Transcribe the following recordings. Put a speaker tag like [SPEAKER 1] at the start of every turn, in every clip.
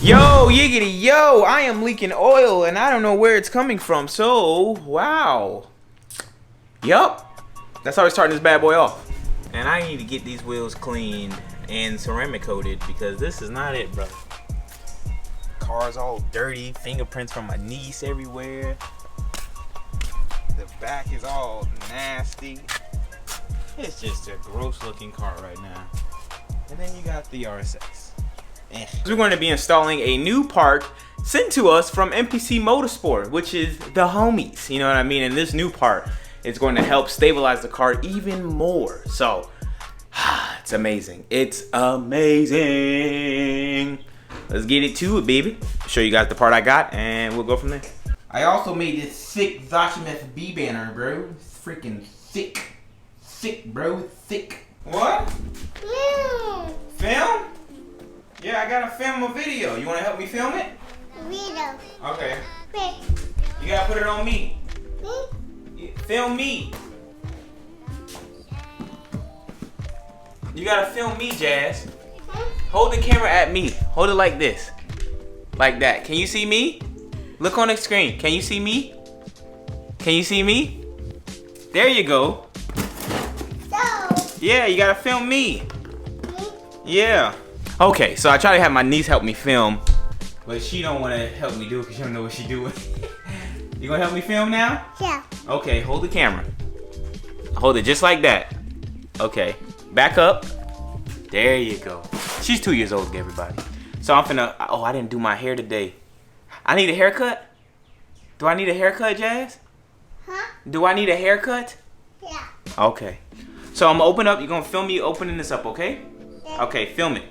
[SPEAKER 1] Yo, yiggity, yo, I am leaking oil and I don't know where it's coming from, so, wow. Yup, that's how we're starting this bad boy off. And I need to get these wheels cleaned and ceramic coated because this is not it, bro. Car's all dirty, fingerprints from my niece everywhere. The back is all nasty. It's just a gross looking car right now. And then you got the RSX. We're going to be installing a new part sent to us from MPC Motorsport, which is the homies, you know what I mean? And this new part is going to help stabilize the car even more. So, it's amazing. It's amazing. Let's get it to it, baby. I'll show you guys the part I got and we'll go from there. I also made this sick Zosh FB banner, bro. It's freaking thick. Thick, bro. Thick. What? Film? Yeah, I gotta film a video. You wanna help me film it?
[SPEAKER 2] Video.
[SPEAKER 1] Okay. You gotta put it on me. Me? Film me. You gotta film me, Jazz. Hold the camera at me. Hold it like this. Like that. Can you see me? Look on the screen. Can you see me? Can you see me? There you go. Yeah, you gotta film me. Yeah. Okay, so I try to have my niece help me film, but she don't want to help me do it because she don't know what she doing. You gonna help me film now?
[SPEAKER 2] Yeah.
[SPEAKER 1] Okay, hold the camera. Hold it just like that. Okay, back up. There you go. She's 2 years old, everybody. So I'm finna, oh, I didn't do my hair today. I need a haircut? Do I need a haircut, Jazz?
[SPEAKER 2] Huh?
[SPEAKER 1] Do I need a haircut?
[SPEAKER 2] Yeah.
[SPEAKER 1] Okay. So I'm gonna open up, you're gonna film me opening this up, okay?
[SPEAKER 2] Yeah.
[SPEAKER 1] Okay, film it.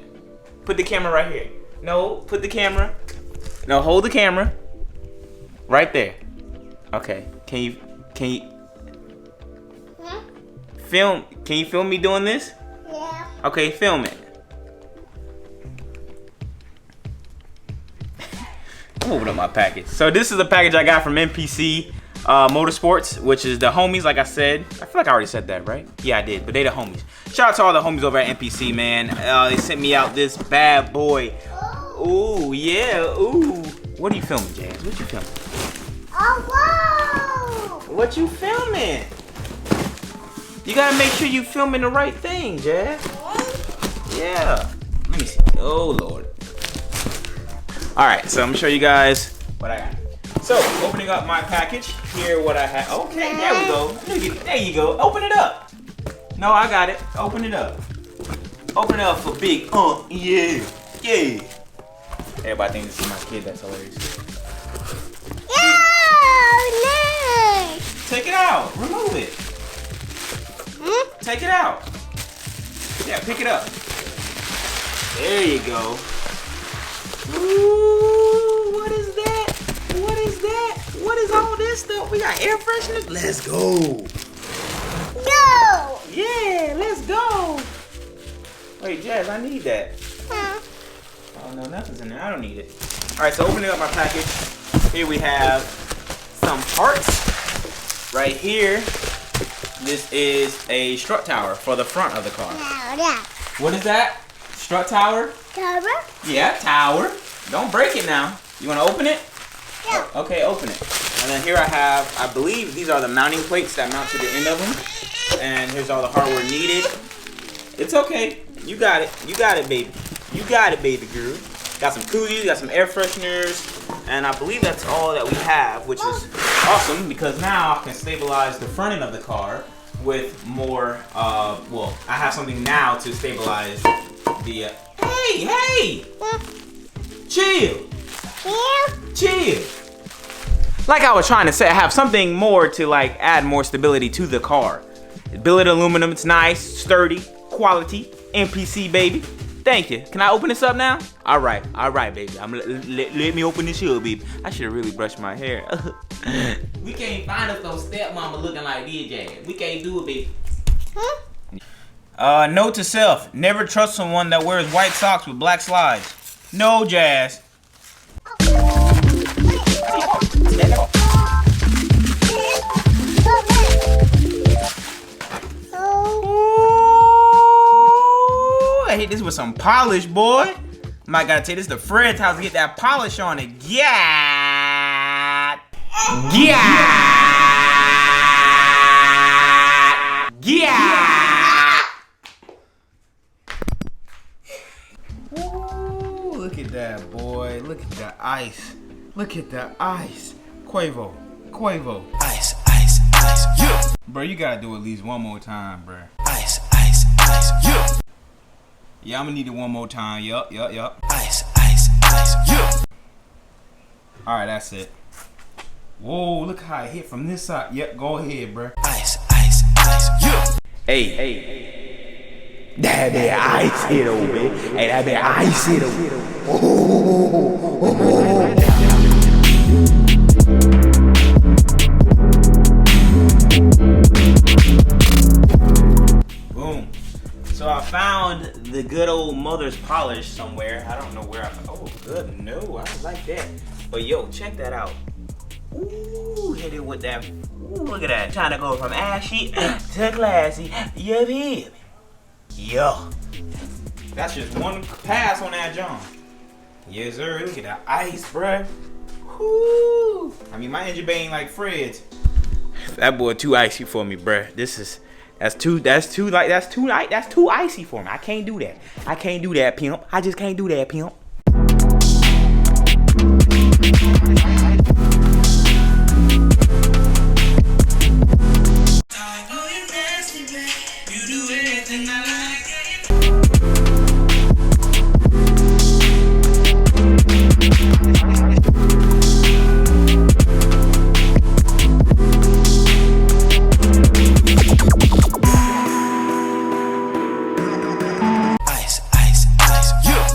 [SPEAKER 1] Put the camera right here. No, put the camera. No, hold the camera. Right there. Okay. Can you film? Can you film me doing this?
[SPEAKER 2] Yeah.
[SPEAKER 1] Okay, film it. I'm opening up my package. So this is the package I got from MPC Motorsports, which is the homies, like I said. I feel like I already said that, right? Yeah, I did, but they the homies. Shout out to all the homies over at MPC, man. They sent me out this bad boy. Ooh, yeah, ooh. What are you filming, Jazz? What you filming?
[SPEAKER 2] Oh, whoa!
[SPEAKER 1] What you filming? You gotta make sure you filming the right thing, Jazz. Yeah. Let me see. Oh, Lord. All right, so I'm gonna show you guys what I got. So, opening up my package, here what I have. Okay, there we go. There you go. Open it up. No, I got it. Open it up. Open it up for big. Yeah. Yeah. Everybody thinks this is my kid. That's hilarious.
[SPEAKER 2] Yeah, nice.
[SPEAKER 1] Take it out. Remove it. Take it out. Yeah, pick it up. There you go. Ooh, what is that? What is that? What is all this stuff? We got air fresheners? Let's go.
[SPEAKER 2] No.
[SPEAKER 1] Yeah, let's go. Wait, Jazz, I need that.
[SPEAKER 2] Huh?
[SPEAKER 1] Oh, no, nothing's in there. I don't need it. All right, so opening up my package. Here we have some parts. Right here, this is a strut tower for the front of the car.
[SPEAKER 2] Yeah.
[SPEAKER 1] What is that? Strut tower?
[SPEAKER 2] Tower?
[SPEAKER 1] Yeah, tower. Don't break it now. You want to open it?
[SPEAKER 2] Yeah.
[SPEAKER 1] Okay, open it. And then here I have, I believe these are the mounting plates that mount to the end of them. And here's all the hardware needed. It's okay. You got it. You got it, baby. You got it, baby girl. Got some koozies, got some air fresheners. And I believe that's all that we have, which is awesome because now I can stabilize the front end of the car with more, well, I have something now to stabilize the, hey! Chill. Chill. Like I was trying to say, I have something more to like add more stability to the car. Billet aluminum, it's nice, sturdy, quality, MPC, baby. Thank you. Can I open this up now? All right, baby. Let me open this here, baby. I should have really brushed my hair. We can't find us no stepmama looking like this, Jazz. We can't do it, baby. Note to self: never trust someone that wears white socks with black slides. No, Jazz. I hit this with some polish, boy. Might gotta take this to Fred's house to get that polish on it. Yeah. Ooh, look at that, boy. Look at that ice. Look at that ice. Quavo. Ice. Yeah. Bro, you gotta do at least one more time, bro. Ice. Yeah. Yeah, I'm gonna need it one more time. Yup. Ice. Yeah. Alright, that's it. Whoa, look how it hit from this side. Yep, go ahead, bro. Ice. Yeah. Hey. That be ice hit over, man. Hey, that be ice hit over. Boom. So I found the good old mother's polish somewhere. I don't know where I found. Oh, good. No, I don't like that. But yo, check that out. Ooh, hit it with that. Ooh, look at that. Trying to go from ashy to classy. Yup, him. Yo. That's just one pass on that John. Yes, sir. Look at that ice, bruh. Whoo. I mean, my engine bay ain't like Fred's. That boy too icy for me, bruh. That's too icy for me. I can't do that. Pimp. I just can't do that, pimp.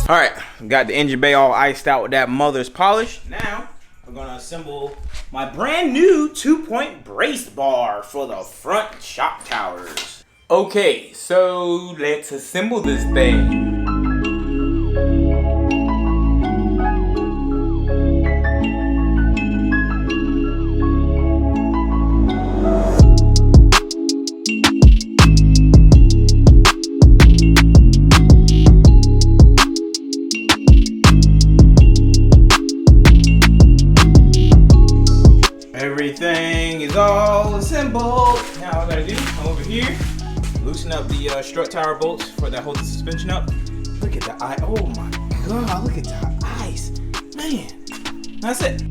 [SPEAKER 1] Alright, got the engine bay all iced out with that mother's polish. Now, we're gonna assemble my brand new 2-point brace bar for the front shock towers. Okay, so let's assemble this thing. Everything is all assembled. Now all I gotta do, come over here, loosen up the strut tower bolts for that hold the suspension up. Look at the ice. Oh my god, look at that ice. Man, that's it.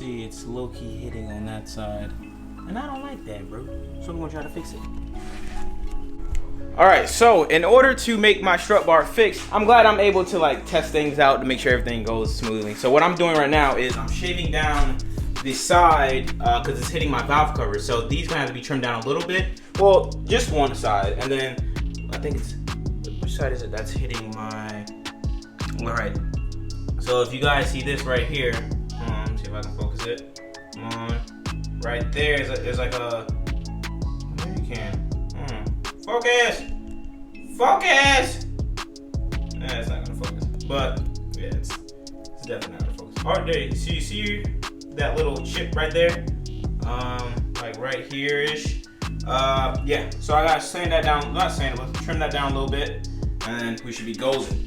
[SPEAKER 1] It's low-key hitting on that side, and I don't like that, bro. So I'm gonna try to fix it. All right, so in order to make my strut bar fixed, I'm glad I'm able to like test things out to make sure everything goes smoothly. So what I'm doing right now is I'm shaving down the side because it's hitting my valve cover. So these gonna have to be trimmed down a little bit. Well, just one side, and then I think it's, which side is it that's hitting my, all right. So if you guys see this right here, see if I can focus it. Come on. Right there is like a, maybe you can. Focus! Focus! Nah, it's not gonna focus. But yeah, it's definitely not gonna focus. Alright, there you see that little chip right there? Like right here-ish. Yeah, so I gotta sand that down, not sand it, but trim that down a little bit, and then we should be golden.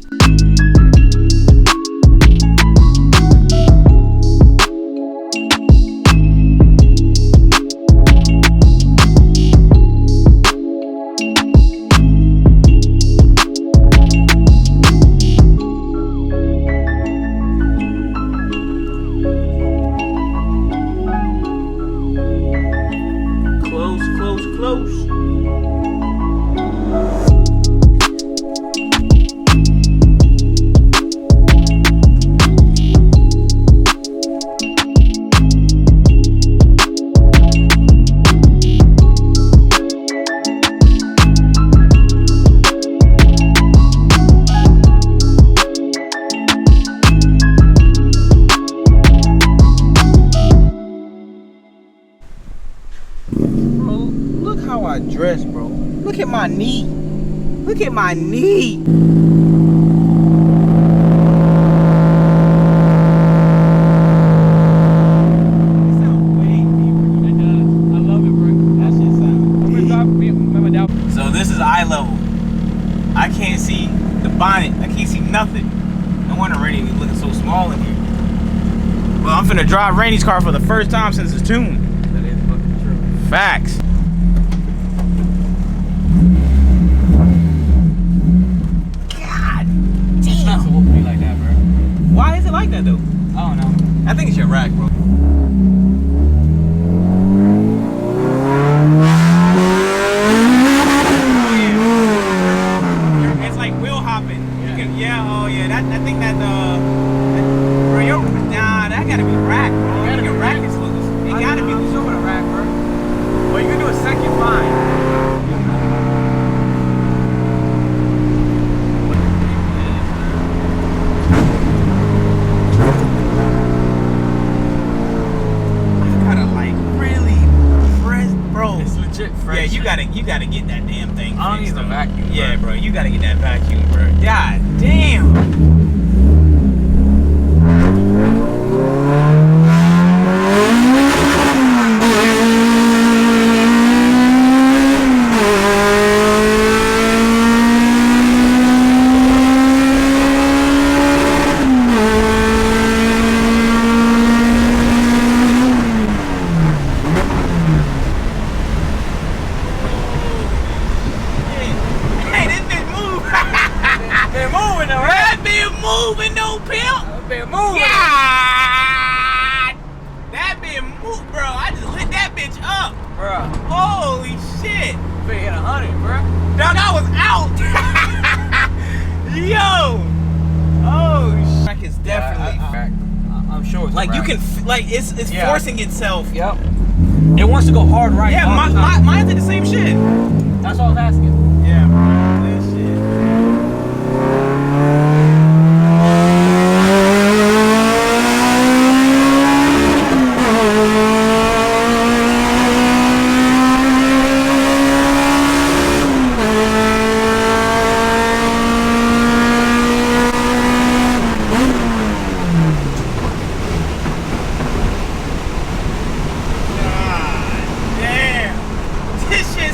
[SPEAKER 1] Close.
[SPEAKER 3] stressed, bro.
[SPEAKER 1] Look at my knee. Look at my knee. So this is eye level. I can't see the bonnet. I can't see nothing. No wonder Rainy be looking so small in here. Well, I'm finna drive Rainy's car for the first time since it's tuned.
[SPEAKER 3] That is fucking true.
[SPEAKER 1] Facts. God
[SPEAKER 3] It's not
[SPEAKER 1] damn.
[SPEAKER 3] supposed to be like that, bro.
[SPEAKER 1] Why is it like that though?
[SPEAKER 3] I don't know.
[SPEAKER 1] I think it's your rack, bro. It's like wheel hopping. You can, oh yeah. I think that bro, nah, that gotta be rack, bro. Your rack is loose. It gotta be loose.
[SPEAKER 3] Showing a rack, bro.
[SPEAKER 1] Well, you can do a second fine. Yeah, you gotta get that damn thing.
[SPEAKER 3] I don't need a vacuum.
[SPEAKER 1] Yeah, bro, you gotta get that vacuum, bro. God damn. Moving no pimp.
[SPEAKER 3] That been moving.
[SPEAKER 1] Yeah. That been moved, bro. I just lit that bitch up.
[SPEAKER 3] Bro.
[SPEAKER 1] Holy shit.
[SPEAKER 3] Been hit 100, bro.
[SPEAKER 1] Dog, I was out. Yo. Oh shit. Rack is definitely
[SPEAKER 3] I'm sure it's
[SPEAKER 1] like
[SPEAKER 3] a
[SPEAKER 1] you
[SPEAKER 3] rack.
[SPEAKER 1] can like it's forcing itself.
[SPEAKER 3] Yep. It wants to go hard right.
[SPEAKER 1] Yeah, mine did the same shit.
[SPEAKER 3] That's all I was asking.
[SPEAKER 1] Yeah, bro. This shit.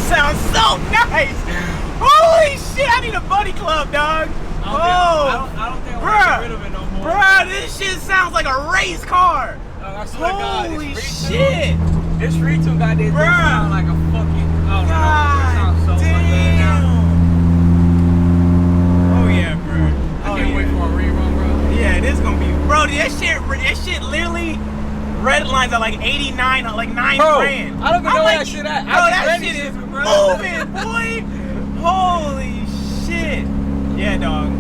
[SPEAKER 1] Sounds so nice. Holy shit, I need a buddy club, dog.
[SPEAKER 3] I don't think I'm gonna get rid of it no more.
[SPEAKER 1] Bruh, this shit sounds like a race car.
[SPEAKER 3] I swear to God,
[SPEAKER 1] Holy
[SPEAKER 3] this
[SPEAKER 1] shit.
[SPEAKER 3] This Strut got this sound like a fucking. Oh no, it sounds so much better now.
[SPEAKER 1] Oh yeah, bro.
[SPEAKER 3] I can't wait for a rerun, bro.
[SPEAKER 1] Yeah, this gonna be, bro. That shit literally. Red lines are like 89, like 9 grand.
[SPEAKER 3] I don't even know
[SPEAKER 1] like,
[SPEAKER 3] where that shit at.
[SPEAKER 1] Bro, that shit is moving, boy. Holy shit. Yeah, dog.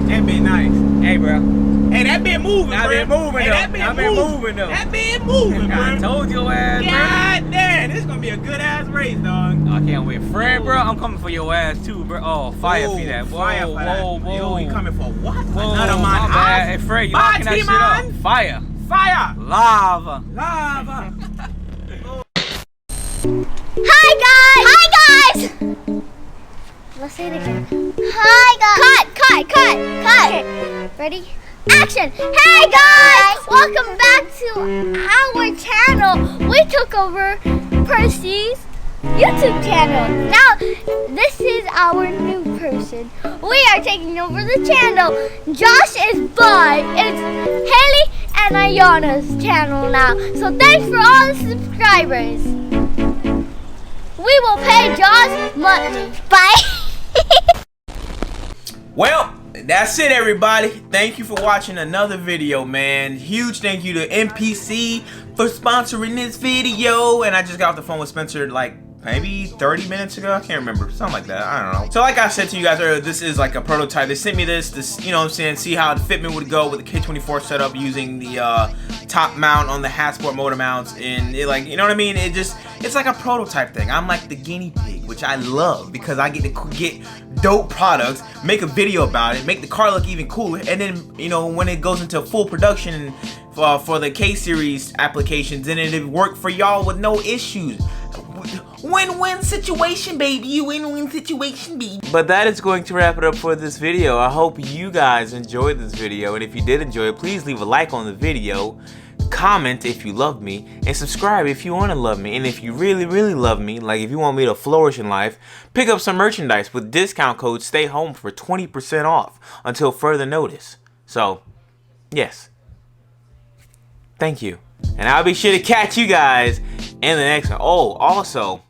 [SPEAKER 1] That been nice.
[SPEAKER 3] Hey, bro.
[SPEAKER 1] Hey, that been moving, bro.
[SPEAKER 3] That been moving,
[SPEAKER 1] hey,
[SPEAKER 3] though.
[SPEAKER 1] That been moving, though. That been moving, bro.
[SPEAKER 3] I told your ass, bro.
[SPEAKER 1] God damn, this is gonna be a good ass race, dog.
[SPEAKER 3] I can't wait. Fred, bro, I'm coming for your ass too, bro. Oh, fire for that.
[SPEAKER 1] Fire for that. Yo, you coming for what?
[SPEAKER 3] Whoa,
[SPEAKER 1] Another
[SPEAKER 3] my bad. Hey, Fred, you locking that shit up. Fire.
[SPEAKER 1] Fire.
[SPEAKER 3] Lava.
[SPEAKER 1] Lava.
[SPEAKER 2] Hi guys! Let's say it again. Hi guys! Cut! Okay, ready? Action! Hey guys! Welcome back to our channel. We took over Percy's YouTube channel. Now, this is our new person. We are taking over the channel. Josh is by. It's Haley and Ayana's channel now. So thanks for all the subscribers. We will pay Josh money. Bye.
[SPEAKER 1] Well, that's it, everybody. Thank you for watching another video, man. Huge thank you to NPC for sponsoring this video. And I just got off the phone with Spencer like maybe 30 minutes ago. I can't remember. Something like that. I don't know. So like I said to you guys earlier, this is like a prototype. They sent me this, you know what I'm saying, see how the fitment would go with the K24 setup using the top mount on the Hatsport motor mounts. And it, like, you know what I mean? It's like a prototype thing. I'm like the guinea pig, which I love because I get to get dope products, make a video about it, make the car look even cooler. And then, you know, when it goes into full production for the K-Series applications, then it'll work for y'all with no issues. Win-win situation, baby. Win-win situation, baby. But that is going to wrap it up for this video. I hope you guys enjoyed this video. And if you did enjoy it, please leave a like on the video. Comment if you love me. And subscribe if you want to love me. And if you really, really love me, like if you want me to flourish in life, pick up some merchandise with discount code STAYHOME for 20% off until further notice. So, yes. Thank you. And I'll be sure to catch you guys in the next one. Oh, also,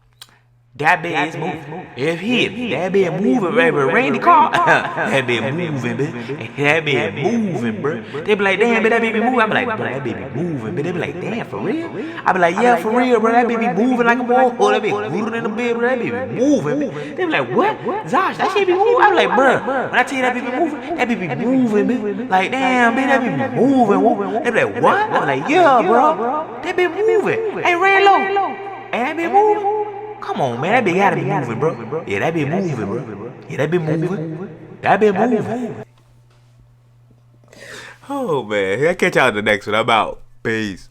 [SPEAKER 1] that bit is moving. If he, that bit moving, baby. Randy Carl, that bit moving, baby. That bit moving, bro. They be like, damn, but that baby moving. I be like, bro, that baby moving. But they be like, damn, for real? I be like, yeah, for real, bro. That baby moving like a ball. Oh, that baby moving in the bed, bro. That baby moving. They be like, what? Zosh, that shit be moving. I be like, bro, when I tell you that baby moving, that baby moving, baby. Like, damn, baby, that baby moving. They be like, what? I be like, yeah, bro. That baby moving. Hey, Raylo. Hey, that baby moving. Come on, man, that bitch gotta be moving, bro. Yeah, that bitch moving, bro. Yeah, that bitch moving. That bitch moving. Oh, man. I'll catch y'all in the next one. I'm out. Peace.